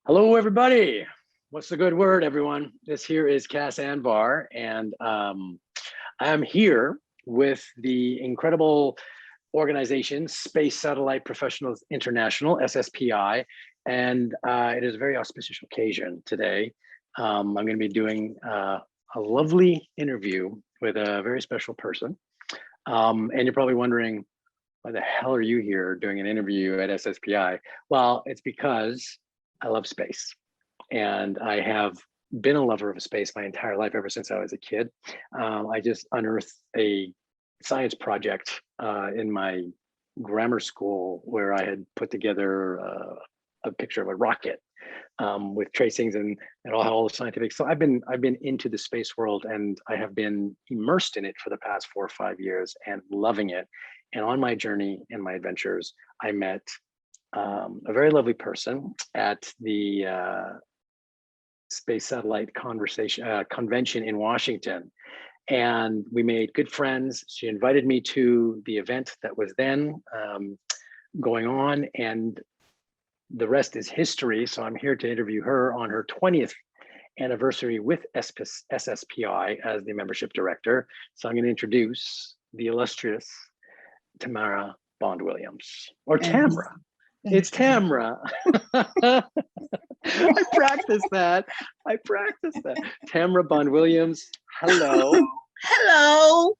Hello, everybody. What's the good word, everyone? This here is Cass Anvar, and I am here with the incredible organization, Space Satellite Professionals International, SSPI, and it is a very auspicious occasion today. I'm going to be doing a lovely interview with a very special person. And you're probably wondering, why the hell are you here doing an interview at SSPI? Well, it's because I love space, and I have been a lover of space my entire life ever since I was a kid. I just unearthed a science project in my grammar school where I had put together a picture of a rocket with tracings and all the scientific. So I've been into the space world, and I have been immersed in it for the past 4 or 5 years and loving it. And on my journey and my adventures, I met a very lovely person at the Space Satellite Convention in Washington. And we made good friends. She invited me to the event that was then going on, and the rest is history. So I'm here to interview her on her 20th anniversary with SSPI as the membership director. So I'm going to introduce the illustrious Tamara Bond-Williams, or Tamara. It's Tamara. I practiced that. Tamara Bond-Williams. Hello. Hello.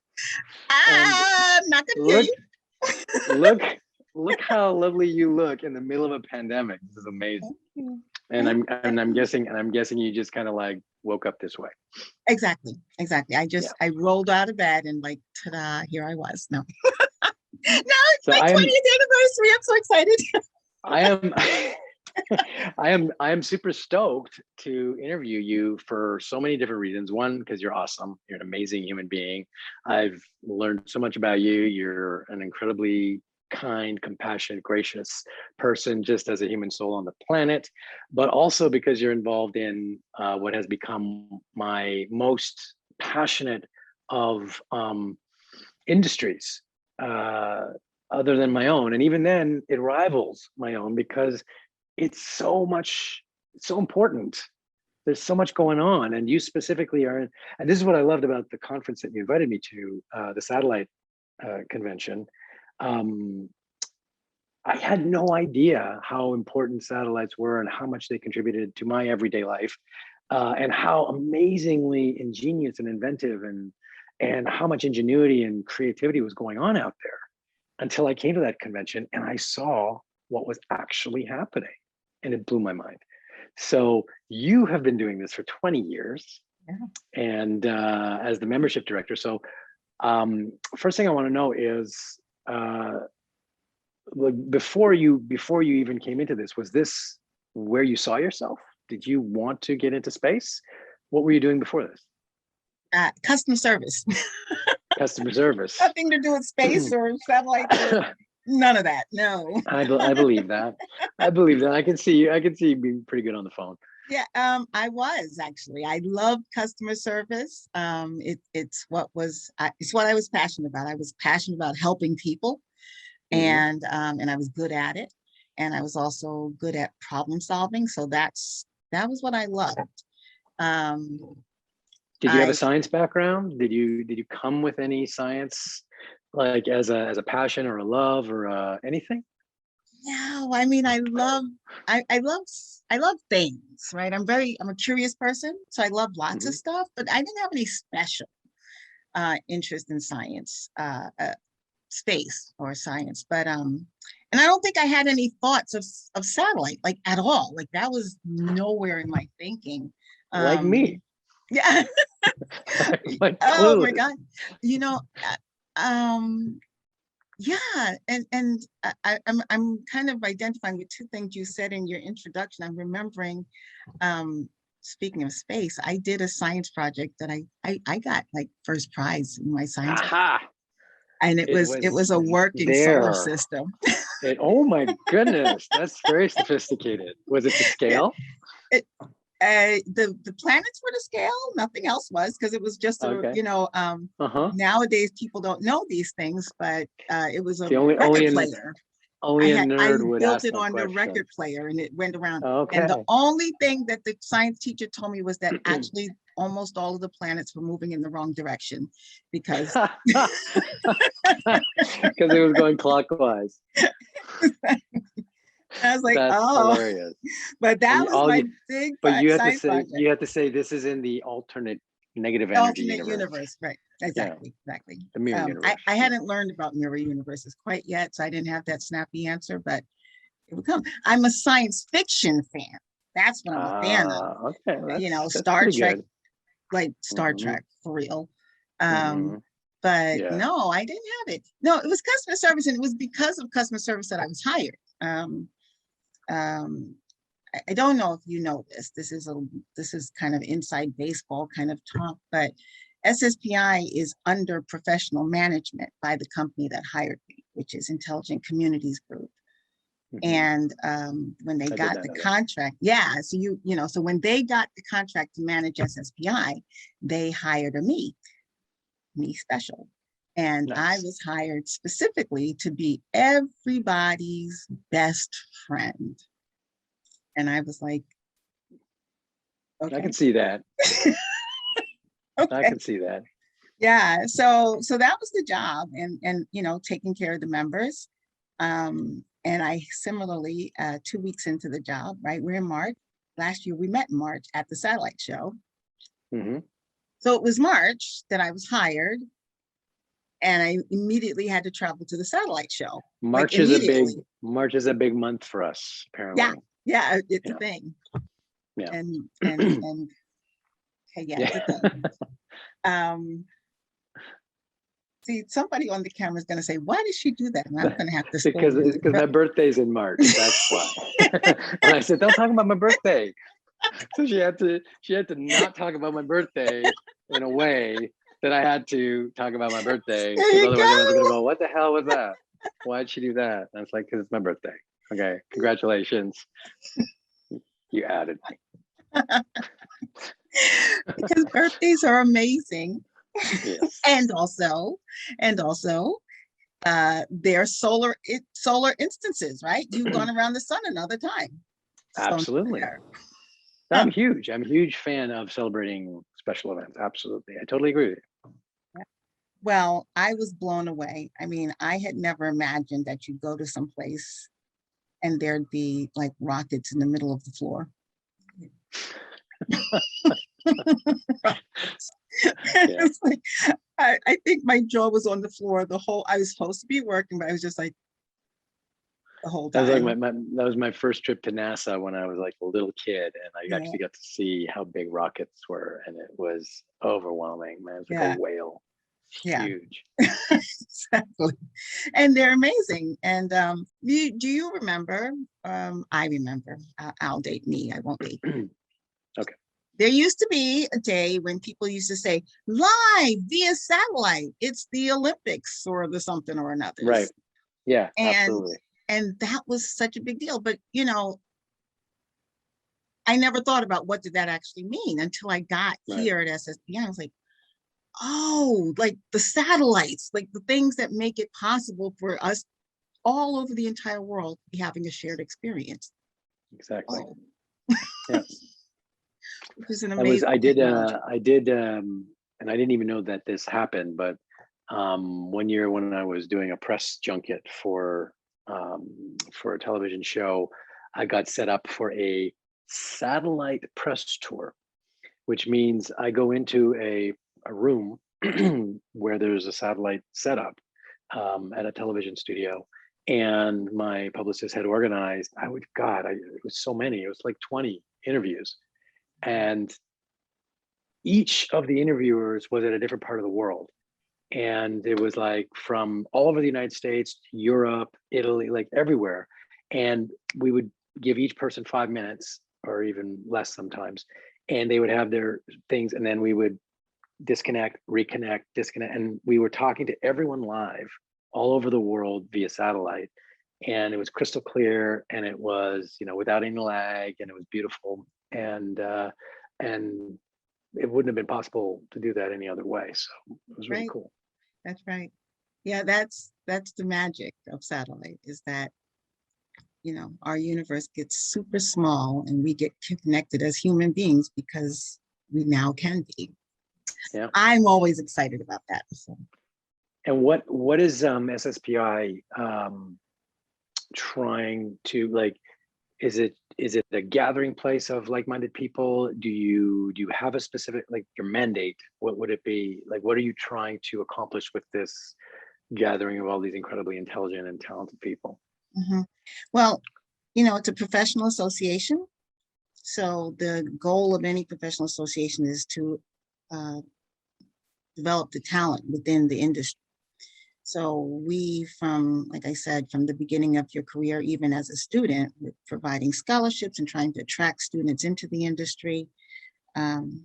I'm not gonna hear you. Look how lovely you look in the middle of a pandemic. This is amazing. And I'm guessing you just kind of like woke up this way. Exactly. I rolled out of bed and like, ta-da, here I was. No. No, it's my 20th anniversary. I'm so excited. I am super stoked to interview you for so many different reasons. One, because you're awesome. You're an amazing human being. I've learned so much about you. You're an incredibly kind, compassionate, gracious person, just as a human soul on the planet, but also because you're involved in what has become my most passionate of industries. Other than my own, and even then it rivals my own because it's so important. There's so much going on, and you specifically are, and this is what I loved about the conference that you invited me to, the satellite convention. I had no idea how important satellites were and how much they contributed to my everyday life, and how amazingly ingenious and inventive and how much ingenuity and creativity was going on out there, until I came to that convention and I saw what was actually happening, and it blew my mind. So you have been doing this for 20 years, yeah. And as the membership director. So first thing I want to know is, before you even came into this, was this where you saw yourself? Did you want to get into space? What were you doing before this? Customer service. Customer service. Nothing to do with space or satellite. None of that. No. I believe that. I can see you being pretty good on the phone. Yeah, I was actually. I love customer service. It's what I was passionate about. I was passionate about helping people, and I was good at it. And I was also good at problem solving. So that was what I loved. Did you have a science background? Did you come with any science, like as a passion or a love or anything? No, I mean, I love things, right? I'm a curious person, so I love lots of stuff, but I didn't have any special interest in science, space or science. But and I don't think I had any thoughts of satellite, like at all. Like that was nowhere in my thinking. Like me. Yeah. Like, oh my God. Yeah, and I'm kind of identifying with two things you said in your introduction. I'm remembering, speaking of space, I did a science project that I got like first prize in my science project. And it was a working solar system. Oh my goodness, that's very sophisticated. Was it to scale? The planets were to scale, nothing else was, because it was just nowadays people don't know these things, but it was a record player. Only a I nerd would built ask it that on the question. record player and it went around. And the Okay. only thing that the science teacher told me was that actually almost all of the planets were moving in the wrong direction because Because it was going clockwise. I was like, That's oh, hilarious. but that And was my big but you have to science say, project. you have to say this is in the alternate negative energy Alternate universe. universe, right? Exactly, exactly. The mirror universe. I hadn't learned about mirror universes quite yet, so I didn't have that snappy answer, but it would come. I'm a science fiction fan. That's what I'm a fan of. Okay, You know, that's Star pretty Trek, good. like Star Mhm, Trek for real. mhm. But Yeah. no, I didn't have it. No, it was customer service, and it was because of customer service that I was hired. I don't know if you know this. This is kind of inside baseball kind of talk, but SSPI is under professional management by the company that hired me, which is Intelligent Communities Group. Mhm. And when they I did got not the know that. contract, yeah, so you know, so when they got the contract to manage SSPI, they hired me special. And I Nice. was hired specifically to be everybody's best friend. And I was like, I okay, can see that. I okay. can see that. Yeah, so that was the job, and you know, taking care of the members. And I similarly, 2 weeks into the job, right? We're in March. Last year we met in March at the satellite show. Hmm. So it was March that I was hired, and I immediately had to travel to the satellite show. March is a big month for us, apparently. Yeah, yeah, it's Yeah. a thing. Yeah. And okay, yeah, Yeah. it's a thing. See, somebody on the camera is going to say, "Why did she do that?" And I'm going to have to because scold you. my birthday's in March. That's why. And I said, "Don't talk about my birthday." So she had to not talk about my birthday in a way that I had to talk about my birthday, There because you otherwise everyone's gonna go. go, "What the hell was that? Why'd she do that?" And it's like, because it's my birthday. Okay, congratulations. You added me. Because birthdays are amazing. Yes. And also they're solar instances, right? You've gone around the sun another time. So Absolutely. there. I'm huge. I'm a huge fan of celebrating special events. Absolutely. I totally agree with you. Well, I was blown away. I mean, I had never imagined that you'd go to some place and there'd be like rockets in the middle of the floor. It's like, I think my jaw was on the floor the whole, I was supposed to be working, but I was just like the whole That was like time. that was my first trip to NASA when I was like a little kid, and I Yeah, actually got to see how big rockets were, and it was overwhelming, man. It's like yeah, a whale. yeah, Huge. exactly. And they're amazing. And do you remember? I remember. I'll date me. I won't date. Okay. There used to be a day when people used to say live via satellite. It's the Olympics or the something or another. Right. Yeah, And absolutely. that was such a big deal. But you know, I never thought about what did that actually mean until I got Right. here at SSPI. I was like, oh, like the satellites, like the things that make it possible for us all over the entire world to be having a shared experience. Exactly. Oh. Yeah. Which is an amazing technology. I did, and I didn't even know that this happened, but one year when I was doing a press junket for a television show, I got set up for a satellite press tour, which means I go into a room where there's a satellite setup at a television studio, and my publicist had organized. It was so many. It was like 20 interviews, and each of the interviewers was at a different part of the world. And it was like from all over the United States, Europe, Italy, like everywhere. And we would give each person 5 minutes or even less sometimes. And they would have their things, and then we would disconnect, reconnect, disconnect. And we were talking to everyone live all over the world via satellite. And it was crystal clear, and it was, without any lag, and it was beautiful. And it wouldn't have been possible to do that any other way. So it was really Right. cool. That's right. Yeah, that's the magic of satellite, is that our universe gets super small and we get connected as human beings because we now can be. Yeah. I'm always excited about that. So. And what is SSPI trying to, like, is it a gathering place of like-minded people? Do you have a specific, like, your mandate? What would it be? Like, what are you trying to accomplish with this gathering of all these incredibly intelligent and talented people? Mm-hmm. Well, it's a professional association. So the goal of any professional association is to develop the talent within the industry. So we, like I said, from the beginning of your career, even as a student, with providing scholarships and trying to attract students into the industry, and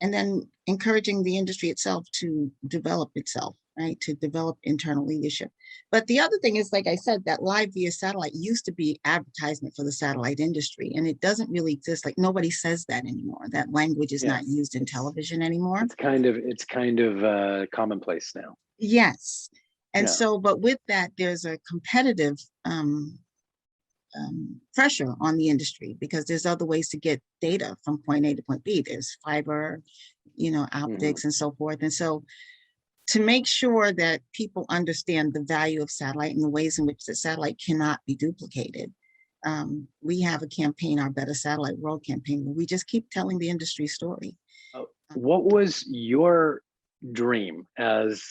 then encouraging the industry itself to develop itself, right? To develop internal leadership. But the other thing is, like I said, that live via satellite used to be advertisement for the satellite industry, and it doesn't really exist. Like, nobody says that anymore. That language is not used in television anymore. It's kind of commonplace now. Yes. And so, but with that, there's a competitive pressure on the industry because there's other ways to get data from point A to point B. There's fiber, optics and so forth. And so to make sure that people understand the value of satellite and the ways in which the satellite cannot be duplicated, we have a campaign, our Better Satellite World campaign, where we just keep telling the industry story. What was your dream as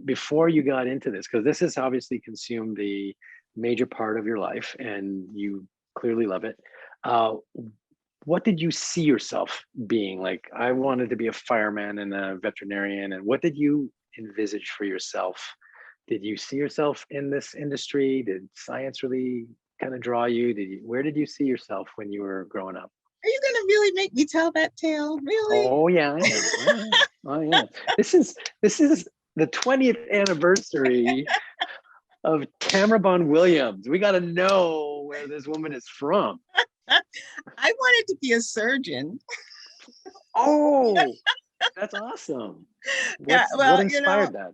before you got into this? Because this has obviously consumed the major part of your life and you clearly love it. What did you see yourself being? Like, I wanted to be a fireman and a veterinarian. And what did you envisage for yourself? Did you see yourself in this industry? Did science really kind of draw you? Where did you see yourself when you were growing up? Are you gonna really make me tell that tale? Really? Oh yeah, I know. Oh yeah. This is the 20th anniversary of Tamara Williams. We got to know where this woman is from. I wanted to be a surgeon. Oh, that's awesome. What inspired that?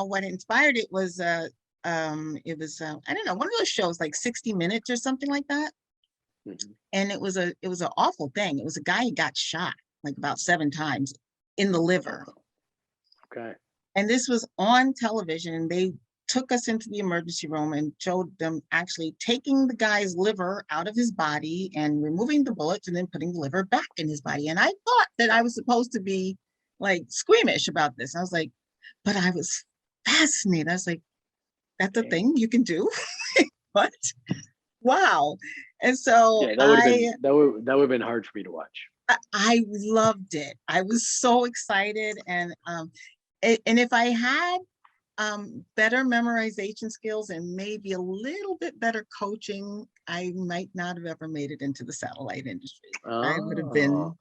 What inspired it was I don't know, one of those shows like 60 Minutes or something like that. And it was an awful thing. It was a guy who got shot like about 7 times in the liver. Okay. And this was on television, and they took us into the emergency room and showed them actually taking the guy's liver out of his body and removing the bullets and then putting the liver back in his body. And I thought that I was supposed to be like squeamish about this. I was like, but I was fascinated. I was like, that's a thing you can do? What? Wow. And so that would have been hard for me to watch. I loved it. I was so excited. And if I had better memorization skills and maybe a little bit better coaching, I might not have ever made it into the satellite industry. I would have been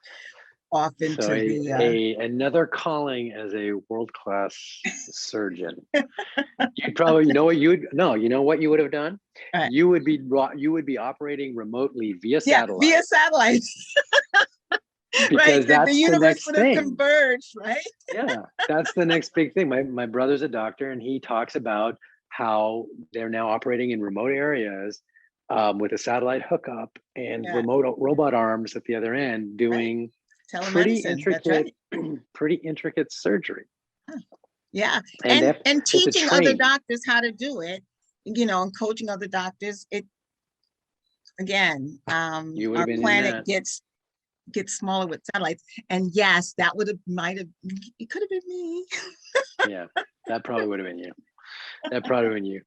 off into another calling as a world-class surgeon. You'd probably, you know what you would have done? Right. You would be operating remotely via satellite. Via satellite. Because right, that's the universe the next would have thing. Converged, right? Yeah, that's the next big thing. My brother's a doctor, and he talks about how they're now operating in remote areas with a satellite hookup and remote robot arms at the other end doing pretty intricate, pretty intricate surgery. Yeah, and teaching other doctors how to do it, and coaching other doctors. It again, our planet gets smaller with satellites, and yes, that it could have been me. Yeah, that probably would have been you. That probably would have been you.